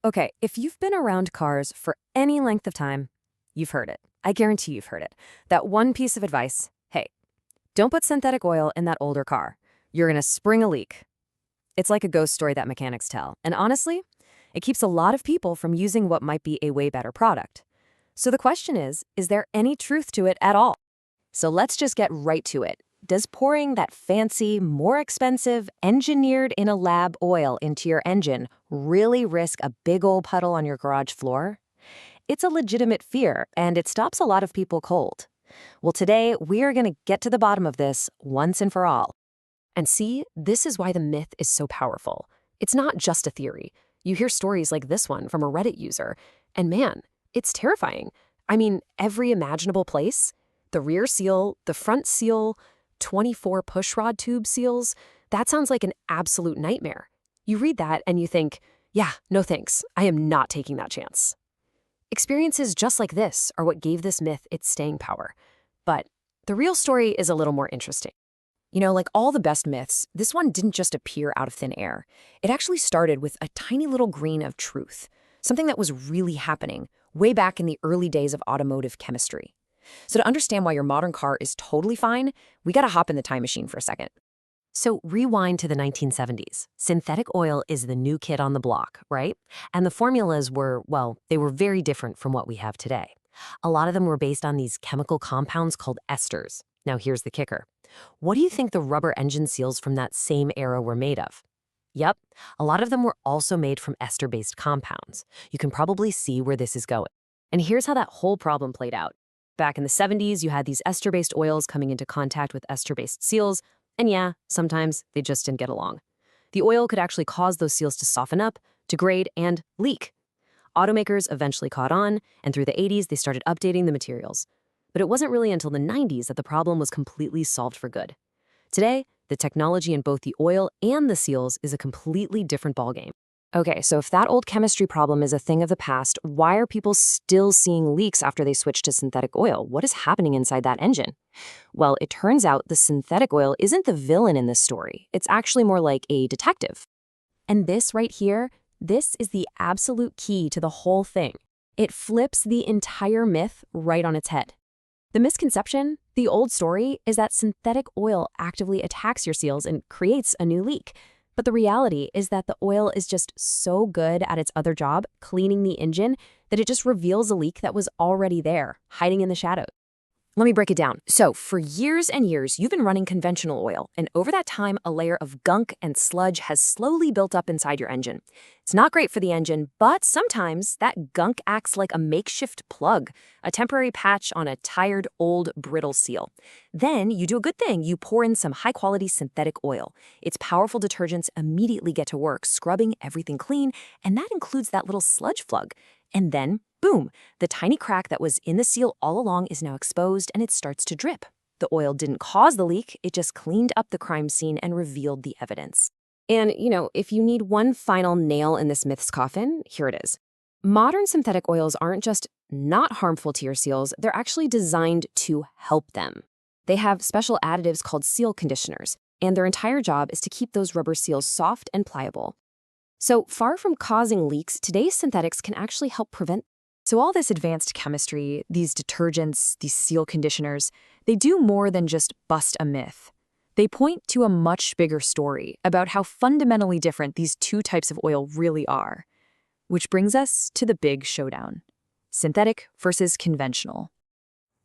Okay, if you've been around cars for any length of time, you've heard it. I guarantee you've heard it. That one piece of advice, hey, don't put synthetic oil in that older car. You're gonna spring a leak. It's like a ghost story that mechanics tell. And honestly, it keeps a lot of people from using what might be a way better product. So the question is there any truth to it at all? So let's just get right to it. Does pouring that fancy, more expensive, engineered in a lab oil into your engine really risk a big old puddle on your garage floor? It's a legitimate fear, and it stops a lot of people cold. Well, today, we are going to get to the bottom of this once and for all. And see, this is why the myth is so powerful. It's not just a theory. You hear stories like this one from a Reddit user, and man, it's terrifying. I mean, every imaginable place, the rear seal, the front seal, 24 pushrod tube seals, that sounds like an absolute nightmare. You read that and you think, yeah, no thanks, I am not taking that chance. Experiences just like this are what gave this myth its staying power. But the real story is a little more interesting. You know, like all the best myths, this one didn't just appear out of thin air. It actually started with a tiny little grain of truth, something that was really happening way back in the early days of automotive chemistry. So to understand why your modern car is totally fine, we gotta hop in the time machine for a second. So rewind to the 1970s. Synthetic oil is the new kid on the block, right? And the formulas were, well, they were very different from what we have today. A lot of them were based on these chemical compounds called esters. Now here's the kicker. What do you think the rubber engine seals from that same era were made of? Yep, a lot of them were also made from ester-based compounds. You can probably see where this is going. And here's how that whole problem played out. Back in the 70s, you had these ester-based oils coming into contact with ester-based seals, and yeah, sometimes they just didn't get along. The oil could actually cause those seals to soften up, degrade, and leak. Automakers eventually caught on, and through the 80s, they started updating the materials. But it wasn't really until the 90s that the problem was completely solved for good. Today, the technology in both the oil and the seals is a completely different ballgame. Okay, so if that old chemistry problem is a thing of the past, why are people still seeing leaks after they switch to synthetic oil? What is happening inside that engine? Well, it turns out the synthetic oil isn't the villain in this story. It's actually more like a detective. And this right here, this is the absolute key to the whole thing. It flips the entire myth right on its head. The misconception, the old story, is that synthetic oil actively attacks your seals and creates a new leak. But the reality is that the oil is just so good at its other job, cleaning the engine, that it just reveals a leak that was already there, hiding in the shadows. Let me break it down. So, for years and years, you've been running conventional oil, and over that time, a layer of gunk and sludge has slowly built up inside your engine. It's not great for the engine, but sometimes that gunk acts like a makeshift plug, a temporary patch on a tired, old, brittle seal. Then you do a good thing. You pour in some high-quality synthetic oil. Its powerful detergents immediately get to work, scrubbing everything clean, and that includes that little sludge plug. And then, boom, the tiny crack that was in the seal all along is now exposed and it starts to drip. The oil didn't cause the leak, it just cleaned up the crime scene and revealed the evidence. And, you know, if you need one final nail in this myth's coffin, here it is. Modern synthetic oils aren't just not harmful to your seals, they're actually designed to help them. They have special additives called seal conditioners, and their entire job is to keep those rubber seals soft and pliable. So far from causing leaks, today's synthetics can actually help prevent. So all this advanced chemistry, these detergents, these seal conditioners, they do more than just bust a myth. They point to a much bigger story about how fundamentally different these two types of oil really are. Which brings us to the big showdown. Synthetic versus conventional.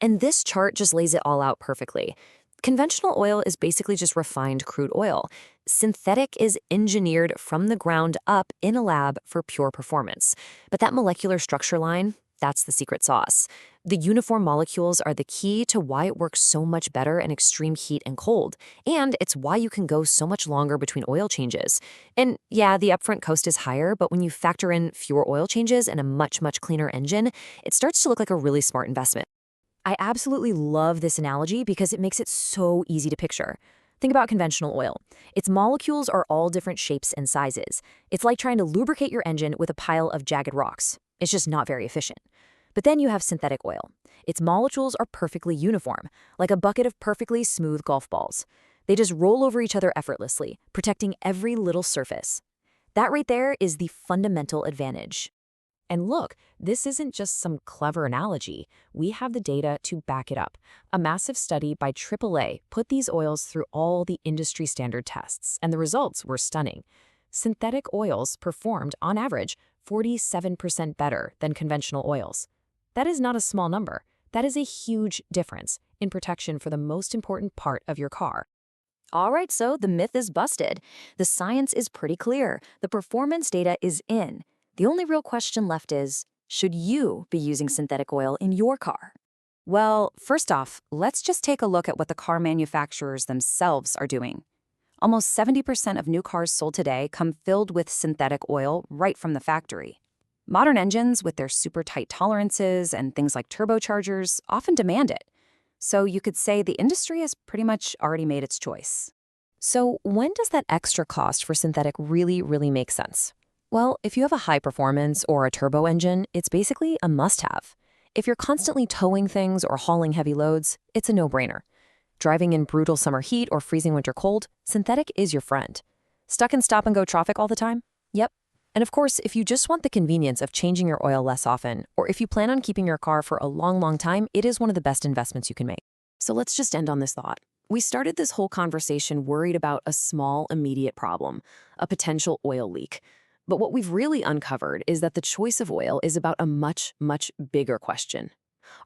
And this chart just lays it all out perfectly. Conventional oil is basically just refined crude oil. Synthetic is engineered from the ground up in a lab for pure performance. But that molecular structure line, that's the secret sauce. The uniform molecules are the key to why it works so much better in extreme heat and cold. And it's why you can go so much longer between oil changes. And yeah, the upfront cost is higher, but when you factor in fewer oil changes and a much, much cleaner engine, it starts to look like a really smart investment. I absolutely love this analogy because it makes it so easy to picture. Think about conventional oil. Its molecules are all different shapes and sizes. It's like trying to lubricate your engine with a pile of jagged rocks. It's just not very efficient. But then you have synthetic oil. Its molecules are perfectly uniform, like a bucket of perfectly smooth golf balls. They just roll over each other effortlessly, protecting every little surface. That right there is the fundamental advantage. And look, this isn't just some clever analogy. We have the data to back it up. A massive study by AAA put these oils through all the industry standard tests, and the results were stunning. Synthetic oils performed, on average, 47% better than conventional oils. That is not a small number. That is a huge difference in protection for the most important part of your car. All right, so the myth is busted. The science is pretty clear. The performance data is in. The only real question left is, should you be using synthetic oil in your car? Well, first off, let's just take a look at what the car manufacturers themselves are doing. Almost 70% of new cars sold today come filled with synthetic oil right from the factory. Modern engines, with their super tight tolerances and things like turbochargers, often demand it. So you could say the industry has pretty much already made its choice. So when does that extra cost for synthetic really make sense? Well, if you have a high performance or a turbo engine, it's basically a must-have. If you're constantly towing things or hauling heavy loads, it's a no-brainer. Driving in brutal summer heat or freezing winter cold, synthetic is your friend. Stuck in stop-and-go traffic all the time? Yep. And of course, if you just want the convenience of changing your oil less often, or if you plan on keeping your car for a long time, it is one of the best investments you can make. So let's just end on this thought. We started this whole conversation worried about a small, immediate problem, a potential oil leak. But what we've really uncovered is that the choice of oil is about a much bigger question.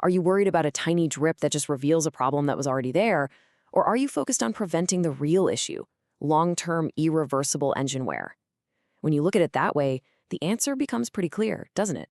Are you worried about a tiny drip that just reveals a problem that was already there? Or are you focused on preventing the real issue, long-term, irreversible engine wear? When you look at it that way, the answer becomes pretty clear, doesn't it?